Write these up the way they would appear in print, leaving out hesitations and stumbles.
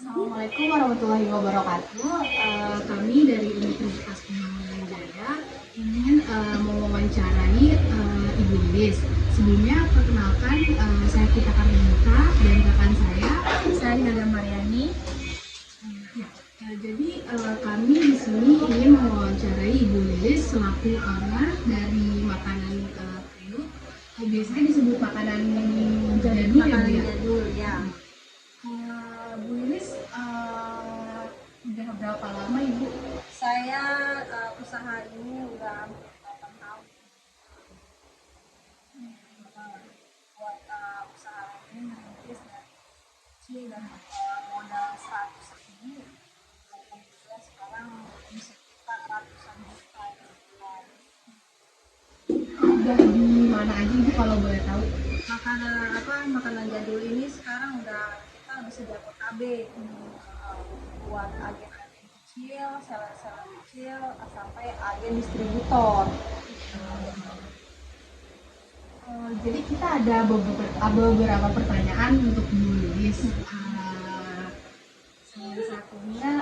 Assalamualaikum warahmatullahi wabarakatuh. Kami dari Universitas Pembangunan Jaya ingin mewawancarai Ibu Lilis. Sebelumnya perkenalkan, saya Kita Karnita dan rekan saya Nada Mariani. Jadi kami di sini ingin mewawancarai Ibu Lilis selaku owner dari makanan kriuk. Biasanya disebut makanan jadul ya, Bu ya? Jadul, ya. Bu Lilis, udah berapa lama Ibu? Saya usaha ini udah 8 tahun. Buat usaha ini merintis dari kecil dan modal 100.000. Alhamdulillah sekarang bisa kita ratusan juta. Udah di mana aja Ibu kalau boleh tahu? Makanan jadul ini sekarang kita bisa Jabodetabek. Buat agen-agen kecil, seller-seller kecil, sampai agen distributor. Jadi kita ada beberapa pertanyaan untuk Bu Lilis. Salah satunya,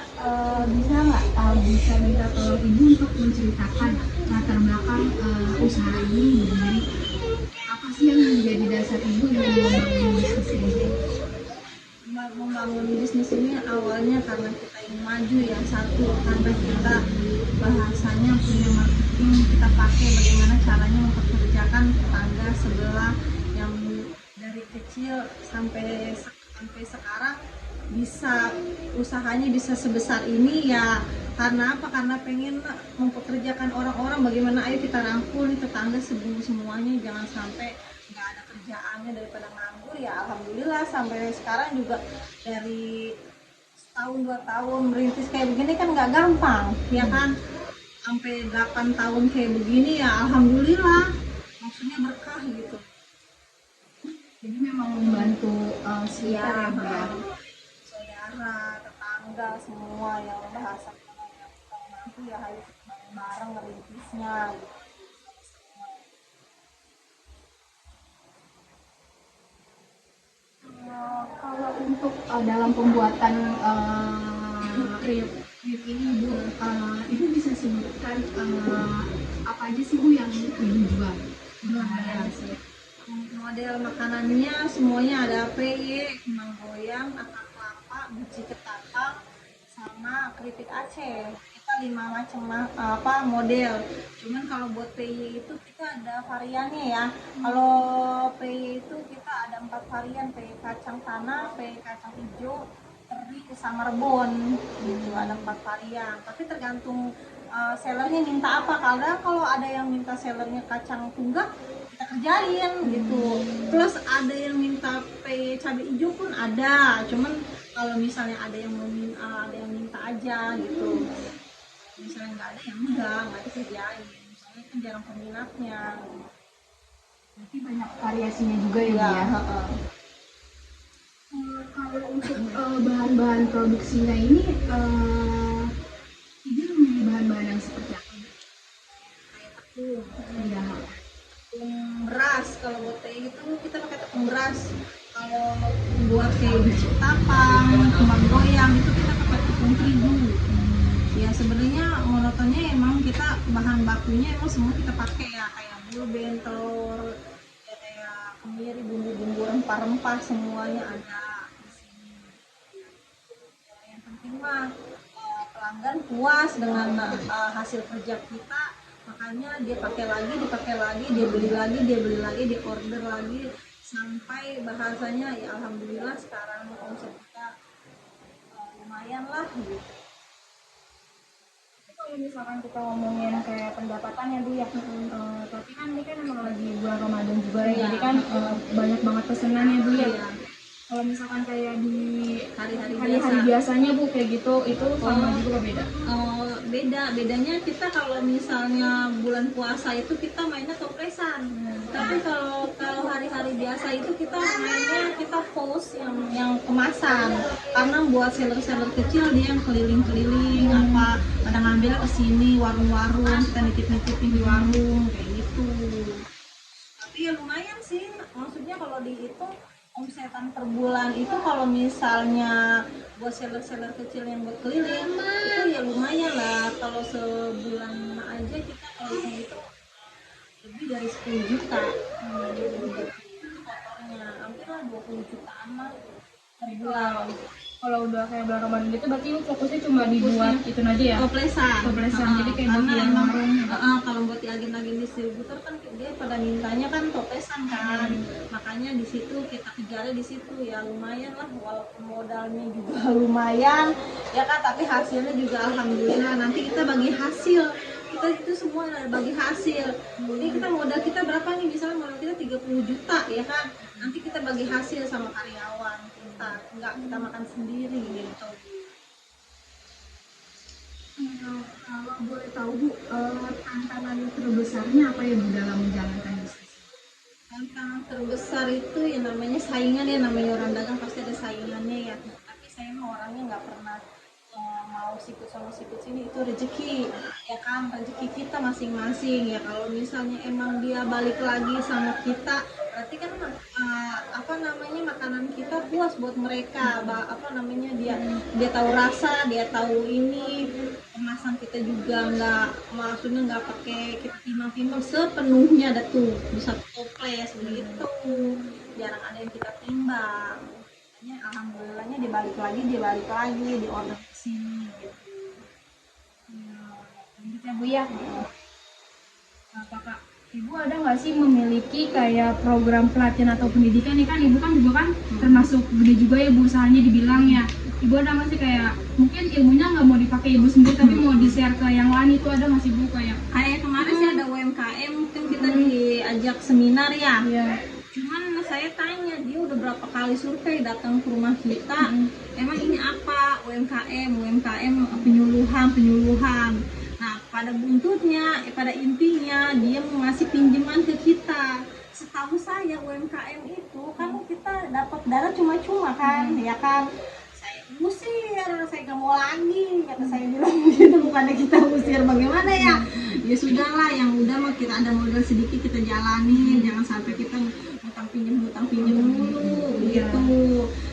bisa minta tolong Ibu untuk menceritakan latar belakang usaha ini berdiri. Apa sih yang menjadi dasar Ibu yang membangun bisnis ini? Membangun bisnis ini awalnya karena kita ingin maju, yang satu karena kita bahasanya punya marketing, kita pakai bagaimana caranya mempekerjakan tetangga sebelah yang dari kecil sampai sekarang bisa usahanya bisa sebesar ini, ya karena apa? Karena pengen mempekerjakan orang-orang. Bagaimana ayo kita rangkul tetangga semuanya, jangan sampai nggak ada kerjaannya daripada nganggur. Ya alhamdulillah sampai sekarang juga, dari setahun 2 tahun merintis kayak begini kan nggak gampang ya kan, sampai 8 tahun kayak begini ya alhamdulillah, maksudnya berkah gitu. Jadi memang membantu sekitar ya, saudara, tetangga, semua yang bahasa yang kita mampu ya harus bareng-bareng ngerintisnya gitu. Kalau untuk dalam pembuatan kriuk ini Ibu, Ibu bisa sebutkan apa aja sih Bu yang Ibu jual? Model makanannya semuanya ada PY, kembang goyang, akar kelapa, biji ketatang, sama keripik Aceh. Kita 5 macam model. Cuman kalau buat PY itu kita ada variannya ya. Kalau PY itu kita ada 4 varian: PY kacang tanah, PY kacang hijau, teri, sama rebon. Gitu ada 4 varian. Tapi tergantung sellernya minta apa. Kalau ada yang minta sellernya kacang tunggak, kita kerjain gitu. Plus ada yang minta cabai hijau pun ada, cuman kalau misalnya ada yang minta aja gitu, misalnya nggak ada yang nggak dikerjain, misalnya kan jarang peminatnya. Berarti banyak variasinya juga ya Bu ya? Kalau untuk bahan-bahan produksinya ini, Ibu memilih bahan-bahan yang seperti apa? Kayak tepung, Ya. beras. Kalau buat teh itu kita pakai tepung beras. Kalau buat kayak biji ketapang, kembang goyang itu kita pakai tepung terigu. Ya sebenarnya monotonnya emang kita bahan bakunya emang semua kita pakai ya, kayak bulben, telur, ya kayak kemiri, bumbu-bumbu rempah-rempah semuanya ada di sini. Ya, yang penting mah pelanggan puas dengan hasil kerja kita, makanya dia pakai lagi, dia beli lagi, dia order lagi, sampai bahasanya ya alhamdulillah sekarang omset kita lumayan lah gitu. Kalau misalkan kita ngomongin kayak pendapatan ya Bu ya, tapi kan ini kan emang lagi bulan Ramadan juga ya, jadi kan banyak banget pesanan ya Bu ya. Kalau misalkan kayak di hari-hari biasanya Bu kayak gitu, itu sama juga beda? Bedanya kita kalau misalnya bulan puasa itu kita mainnya topresan. Tapi kalau hari-hari biasa itu kita mainnya kita post yang kemasan. Karena buat seller-seller kecil dia yang keliling-keliling apa, pada ngambil ke sini warung-warung, kita nitip-nitipin di warung kayak gitu. Tapi ya lumayan sih, maksudnya kalau dihitung omsetan per bulan itu kalau misalnya buat seller-seller kecil yang buat keliling itu ya lumayan lah. Kalau sebulan aja kita kalau itu lebih dari 10 juta kotornya, hampir lah 20 jutaan lah per bulan. Kalau udah kayak bulan Ramadan gitu berarti fokusnya cuma dibuat itu aja ya? Toplesan. Jadi kayak karena buat yang emang warung. kalau buat di agen-agen distributor kan dia pada mintanya kan toplesan kan. Makanya di situ kita kejarnya di situ ya lumayan lah, walaupun modalnya juga lumayan ya kan, tapi hasilnya juga alhamdulillah. Nanti kita bagi hasil, kita itu semua bagi hasil. Jadi kita modal kita berapa nih, misalnya modal kita 30 juta ya kan, nanti kita bagi hasil sama karyawan kita, nggak kita makan sendiri gitu. Kalau boleh tahu Bu, tantangan terbesarnya apa ya Bu dalam menjalankan bisnis? Tantangan terbesar itu ya namanya saingan ya, namanya orang dagang pasti ada saingannya ya. Tapi saya mah orangnya nggak pernah mau sikut sana sikut sini, itu rezeki ya kan, rezeki kita masing-masing ya. Kalau misalnya emang dia balik lagi sama kita, berarti kan apa namanya makanan kita puas buat mereka. Apa namanya dia tahu rasa, dia tahu ini kemasan kita juga nggak, maksudnya nggak pakai kita timbang-timbang sepenuhnya, ada tuh bisa toples begitu, jarang ada yang kita timbang. Alhamdulillahnya dibalik lagi di order kesini gitu. Lanjut ya Bu ya. Apakah Ibu ada nggak sih memiliki kayak program pelatihan atau pendidikan nih, kan Ibu kan juga kan termasuk gede juga ya Bu usahanya dibilang ya. Ibu ada nggak sih kayak mungkin ilmunya nggak mau dipakai Ibu sendiri tapi mau di-share ke yang lain, itu ada nggak sih Bu kayak Kemarin sih ada UMKM, mungkin kita diajak seminar ya. Cuman saya tanya, dia udah berapa kali survei datang ke rumah kita, emang ini apa UMKM penyuluhan. Nah pada buntutnya, pada intinya dia mau ngasih pinjaman ke kita. Setahu saya UMKM itu kan kita dapat dana cuma-cuma kan, ya kan. Saya usir, saya gak mau lagi, kata saya bilang gitu. Bukannya kita usir, bagaimana ya? Ya sudahlah, yang udah mah kita ada modal sedikit kita jalanin, jangan sampai kita hutang pinjam dulu gitu.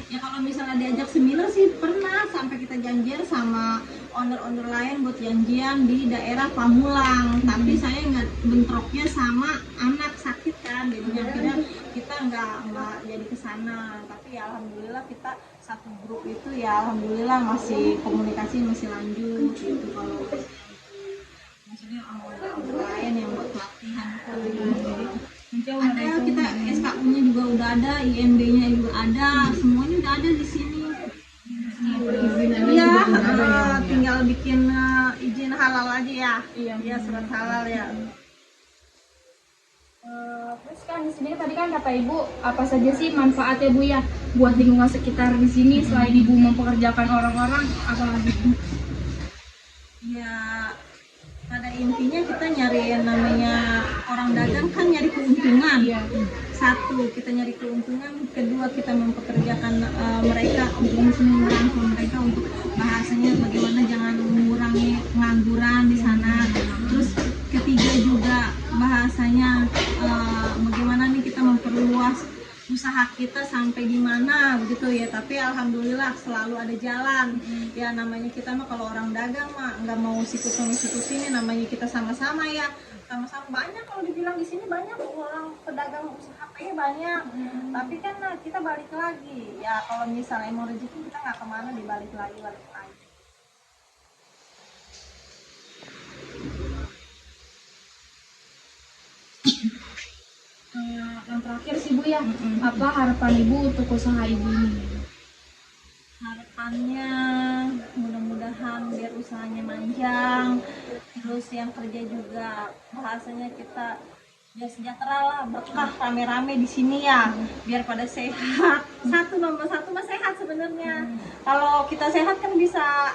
Ya kalau misalnya diajak seminar sih pernah, sampai kita janjian sama owner-owner lain buat janjian di daerah Pamulang. Tapi saya nggak, bentroknya sama anak sakit kan, jadinya kita nggak jadi kesana. Tapi ya alhamdulillah kita satu grup itu ya alhamdulillah masih komunikasi masih lanjut gitu. Kalau maksudnya owner lain yang buat pelatihan jadi ada, kita SKU-nya juga udah ada, IMB-nya juga ada, semuanya udah ada di sini. Iya, tinggal bikin izin halal aja ya. Iya, surat halal ya. Terus kan di sini tadi kan kata Ibu apa saja sih manfaatnya Bu ya buat lingkungan sekitar di sini, selain Ibu mempekerjakan orang-orang, apa lagi Bu? Ya pada intinya kita nyari yang namanya orang dagang kan nyari keuntungan. Satu, kita nyari keuntungan. Kedua, kita mempekerjakan mereka untuk merangkul mereka untuk bahasanya bagaimana jangan mengurangi pengangguran di sana. Terus ketiga juga bahasanya bagaimana nih kita memperluas usaha kita sampai di mana begitu ya. Tapi alhamdulillah selalu ada jalan. Ya namanya kita mah kalau orang dagang mah nggak mau sikut sini, namanya kita sama-sama ya. Sama-sama banyak, kalau dibilang di sini banyak orang pedagang usaha banyak. Tapi kan kita balik lagi. Ya kalau misalnya mau rezeki kita nggak kemana, dibalik lagi. Yang terakhir sih Bu ya, apa harapan Ibu untuk usaha Ibu ini? Harapannya mudah-mudahan biar usahanya manjang, terus yang kerja juga bahasanya kita ya sejahtera lah, berkah, rame-rame di sini ya, biar pada sehat. Nomor satu mah sehat sebenarnya. Kalau kita sehat kan bisa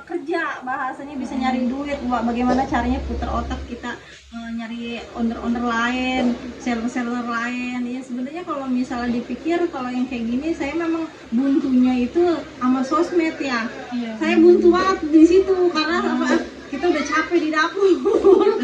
kerja, bahasanya bisa nyari duit. Bagaimana caranya putar otak kita nyari owner lain, seller lain. Ya sebenarnya kalau misalnya dipikir, kalau yang kayak gini saya memang buntunya itu sama sosmed ya. Saya buntu banget di situ karena kita udah capek di dapur.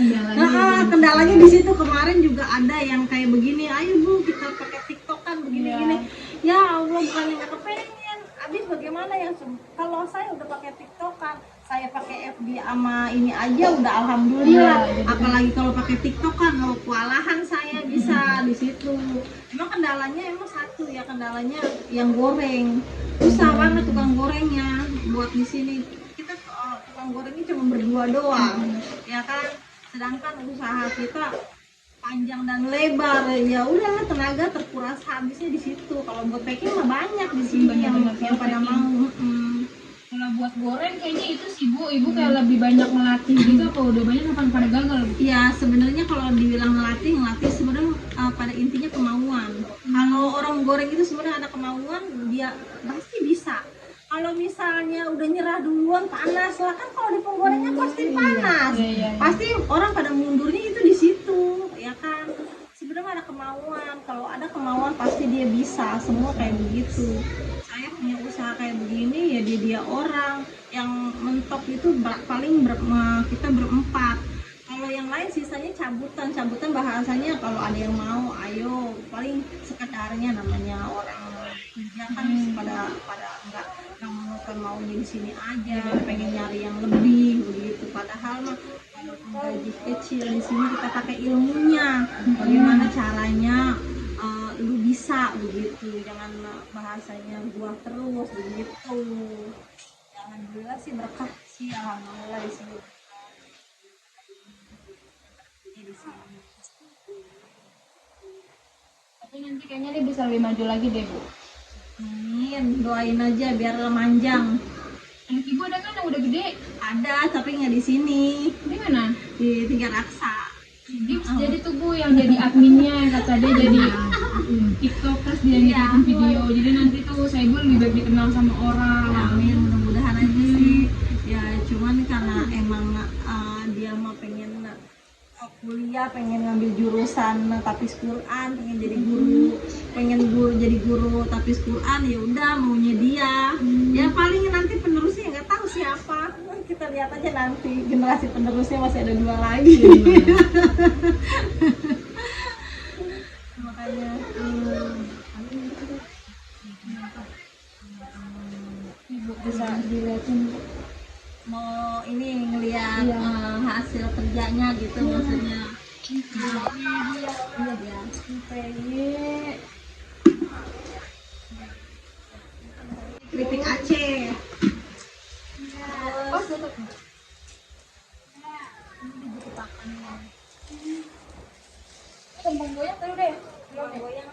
Kendalanya di situ. Kemarin juga ada yang kayak begini, ayo Bu kita pakai TikTok kan begini-gini. Ya Allah, bukannya nggak kepengen, habis bagaimana yang kalau saya udah pakai TikTokan, saya pakai FB sama ini aja udah alhamdulillah. Apalagi kalau pakai TikTokan, kalau kewalahan saya bisa di situ. Emang kendalanya emang satu ya, kendalanya yang goreng. Susah banget tukang gorengnya buat di sini. Kita tukang gorengnya cuma berdua doang, ya kan. Sedangkan usaha kita panjang dan lebar, ya udah tenaga terkuras habisnya di situ. Kalau buat packing mah banyak di sini yang pada mau. Kalau buat goreng kayaknya itu sih Bu, Ibu kayak lebih banyak melatih gitu apa udah banyak apa pada gagal? Ya sebenarnya kalau dibilang ngelatih sebenarnya pada intinya kemauan. Kalau orang goreng itu sebenarnya ada kemauan, dia pasti bisa. Kalau misalnya udah nyerah duluan, panas lah kan, kalau di penggorengnya pasti panas. Pasti orang pada mundurnya itu di situ, ya kan. Sebenarnya ada kemauan, kalau ada kemauan pasti dia bisa, semua kayak begitu. Saya punya usaha kayak begini ya, dia orang yang mentok itu kita berempat. Kalau yang lain sisanya cabutan bahasanya, kalau ada yang mau ayo, paling sekedarnya, namanya orang kerja kan pada enggak monoton mau di sini aja, pengen nyari yang lebih begitu. Padahal mah walaupun gaji kecil, di sini kita pakai ilmunya, bagaimana caranya lu bisa begitu, jangan bahasanya gua terus begitu. Alhamdulillah sih berkah sih, alhamdulillah di sini. Tapi nanti kayaknya dia bisa lebih maju lagi deh Bu. Amin, doain aja biar manjang. Anak Ibu ada kan yang udah gede? Ada, tapi nggak di sini. Di mana? Di Tiga Raksa. Jadi tuh Bu yang jadi adminnya, yang kata dia jadi TikTokers, dia yang bikin video. Jadi nanti tuh saya Ibu lebih baik dikenal sama orang. Amin, mudah-mudahan aja sih. Ya cuman karena emang dia mau pengen kuliah, pengen ngambil jurusan tapis Quran, pengen jadi guru, jadi guru tapis Quran, ya udah maunya dia. Ya paling nanti penerusnya nggak tahu siapa, kita lihat aja nanti, generasi penerusnya masih ada 2 lagi. Makanya Ibu bisa dilihatin mau ini ngelihat hasil kerjanya gitu, maksudnya. Iya dia. Keripik Aceh. pas tutup. Kembang goyang tadi deh. Kembang goyang.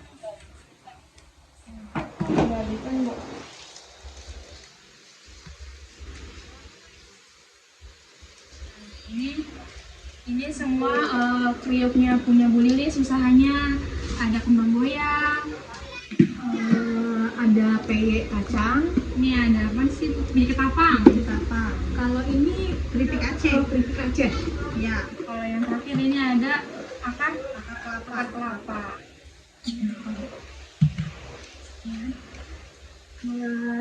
Enggak gitu Bu. Ini semua kriuknya punya Bu Lilis, usahanya ada kembang goyang, ada peye kacang, ini ada apa sih? Biji ketapang. Kalau ini Keripik Aceh. keripik Aceh. Ya. Kalau yang terakhir ini ada akar kelapa.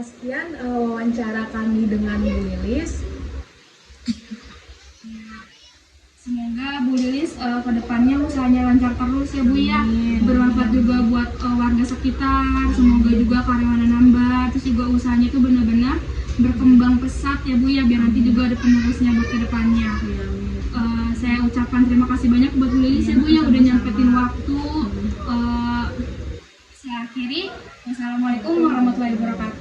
Sekian wawancara kami dengan Bu Lilis. Semoga Bu Lilis kedepannya usahanya lancar terus ya Bu ya, bermanfaat juga buat warga sekitar. Semoga juga karyawannya nambah, terus juga usahanya itu benar-benar berkembang pesat ya Bu ya, biar nanti juga ada penerusnya buat kedepannya. Saya ucapkan terima kasih banyak buat Bu Lilis ya Bu ya, udah nyampetin waktu. Saya akhiri, wassalamualaikum warahmatullahi wabarakatuh.